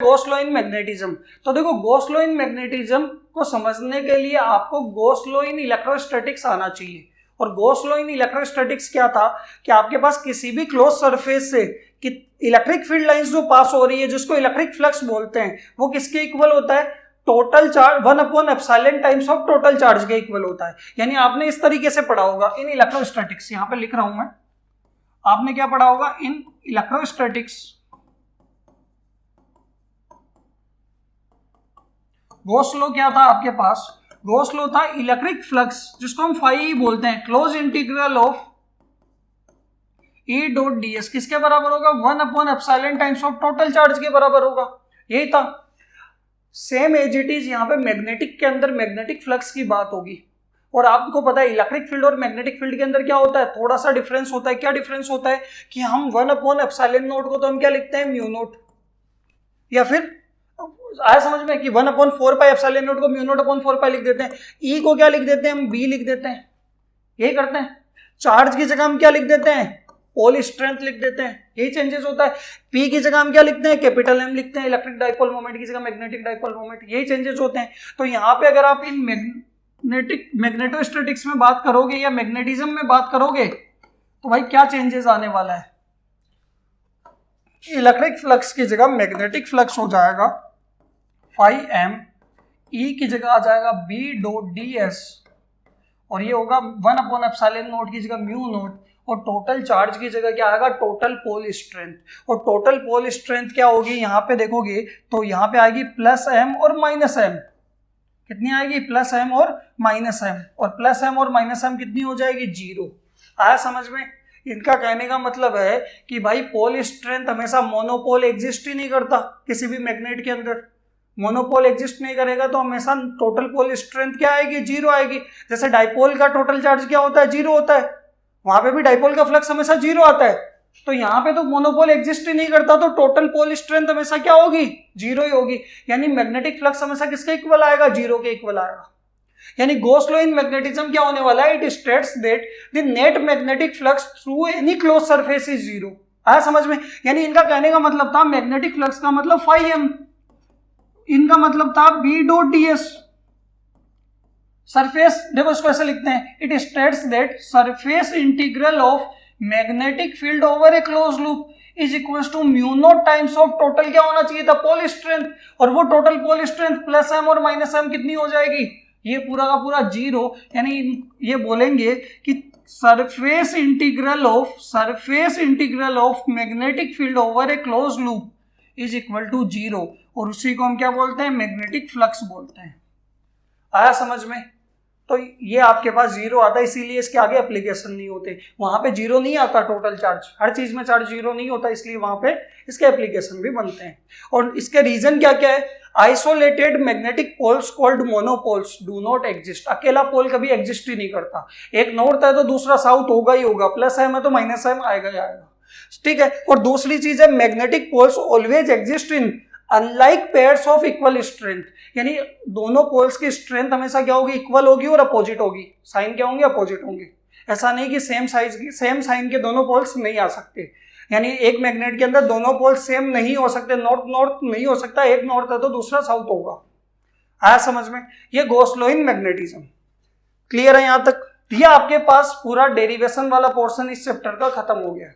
Gauss law in magnetism. तो देखो Gauss law in magnetism को समझने के लिए आपको गॉस लॉ इन इलेक्ट्रोस्टैटिक्स आना चाहिए। और गॉस लॉ इन इलेक्ट्रोस्टैटिक्स क्या था कि आपके पास किसी भी क्लोज सरफेस से कि इलेक्ट्रिक फील्ड लाइंस जो पास हो रही है जिसको इलेक्ट्रिक फ्लक्स बोलते हैं, वो किसके इक्वल होता है? Total charge 1/ε times of total charge के इक्वल होता है। यानी आपने इस तरीके से पढ़ा होगा इन इलेक्ट्रोस्टैटिक्स, यहां पे लिख रहा हूं मैं, आपने क्या पढ़ा होगा इन इलेक्ट्रोस्टैटिक्स। गॉस लॉ क्या था आपके पास? गॉस लॉ था इलेक्ट्रिक फ्लक्स जिसको हम फाई बोलते हैं, close integral of E dot ds किसके बराबर होगा? 1/ε टाइम्स ऑफ टोटल चार्ज के बराबर होगा। यही था। सेम एज इट इज यहाँ पे मैग्नेटिक के अंदर मैग्नेटिक फ्लक्स की बात होगी। और आपको पता है इलेक्ट्रिक फील्ड और मैग्नेटिक फील्ड के अंदर क्या होता है? थोड़ा सा डिफरेंस होता है। क्या डिफरेंस होता है कि हम 1/ε0 को तो हम क्या लिखते हैं? म्यू नोट, या फिर आया समझ में कि 1/4πε0 को म्यू नोट अपॉन 4π लिख देते हैं। ई को क्या लिख देते हैं? हम बी लिख देते हैं। यही करते हैं। चार्ज की जगह हम क्या लिख देते हैं? पोल स्ट्रेंथ लिख देते हैं। यही चेंजेस होता है। पी की जगह हम क्या लिखते हैं? कैपिटल एम लिखते हैं। इलेक्ट्रिक डाइपोल मोमेंट की जगह मैग्नेटिक डाइपोल मोमेंट। यही चेंजेस होते हैं। तो यहाँ पे अगर आप इन मैग्नेटोस्टैटिक्स में बात करोगे या मैग्नेटिज्म में बात करोगे तो भाई क्या चेंजेस आने वाला है? इलेक्ट्रिक फ्लक्स की जगह मैग्नेटिक फ्लक्स हो जाएगा फाई एम, ई की जगह आ जाएगा बी डॉट डी एस, और ये होगा 1/ε0 की जगह म्यू नोट, और टोटल चार्ज की जगह क्या आएगा? Total pole strength. और टोटल पोल स्ट्रेंथ क्या होगी? यहाँ पे देखोगे तो यहाँ पे आएगी +m और -m। कितनी आएगी? +m और -m। और +m और -m कितनी हो जाएगी? 0। आया समझ में? इनका कहने का मतलब है कि भाई पोल स्ट्रेंथ हमेशा मोनोपोल एग्जिस्ट ही नहीं करता। किसी भी मैग्नेट के अंदर मोनोपोल एग्जिस्ट नहीं करेगा तो हमेशा टोटल पोल स्ट्रेंथ क्या आएगी? 0 आएगी। जैसे डाइपोल का टोटल चार्ज क्या होता है? 0 होता है। वहां पे भी डाइपोल का फ्लक्स हमेशा 0 आता है। तो यहाँ पे तो मोनोपोल एग्जिस्ट ही नहीं करता, तो टोटल पोल स्ट्रेंथ हमेशा क्या होगी? 0 ही होगी। यानी मैग्नेटिक फ्लक्स हमेशा किसके इक्वल आएगा? 0 के इक्वल आएगा। यानी गॉस लॉ इन मैग्नेटिज्म क्या होने वाला है? It states that the net magnetic flux through any close surface is 0। आया समझ में? यानी इनका कहने का मतलब था मैग्नेटिक फ्लक्स का मतलब फाई एम, इनका मतलब था B dot d S. Surface देखो इसको ऐसे लिखते हैं, it states that surface integral of magnetic field over a close loop is equal to mu naught times of total क्या होना चाहिए था? Pole strength. और वो टोटल पोल स्ट्रेंथ +m और -m कितनी हो जाएगी? ये पूरा का पूरा 0। यानी ये बोलेंगे कि surface integral of magnetic field over a close loop is equal to 0, और उसी को हम क्या बोलते हैं? मैग्नेटिक फ्लक्स बोलते हैं। आया समझ में? तो ये आपके पास 0 आता है, इसीलिए इसके आगे एप्लीकेशन नहीं होते। वहां पे 0 नहीं आता टोटल चार्ज, हर चीज में चार्ज 0 नहीं होता, इसलिए वहां पे इसके एप्लीकेशन भी बनते हैं। और इसके रीजन क्या क्या है? Isolated magnetic poles called monopoles do not exist. अकेला पोल कभी एग्जिस्ट ही नहीं करता। एक नॉर्थ है तो दूसरा साउथ होगा ही होगा, +m है तो -m आएगा ही आएगा। ठीक है। और दूसरी चीज है magnetic poles always exist in unlike pairs of equal strength. यानी दोनों पोल्स की स्ट्रेंथ हमेशा क्या होगी? इक्वल होगी और अपोजिट होगी। साइन क्या होंगे? अपोजिट होंगे। ऐसा नहीं कि सेम साइन के दोनों पोल्स नहीं आ सकते। यानी एक मैग्नेट के अंदर दोनों पोल्स सेम नहीं हो सकते, नॉर्थ नॉर्थ नहीं हो सकता। एक नॉर्थ है तो दूसरा साउथ होगा। आया समझ में? ये Gauss law in magnetism. Clear है यहां तक? ये आपके पास पूरा डेरिवेशन वाला पोर्शन इस चैप्टर का खत्म हो गया है।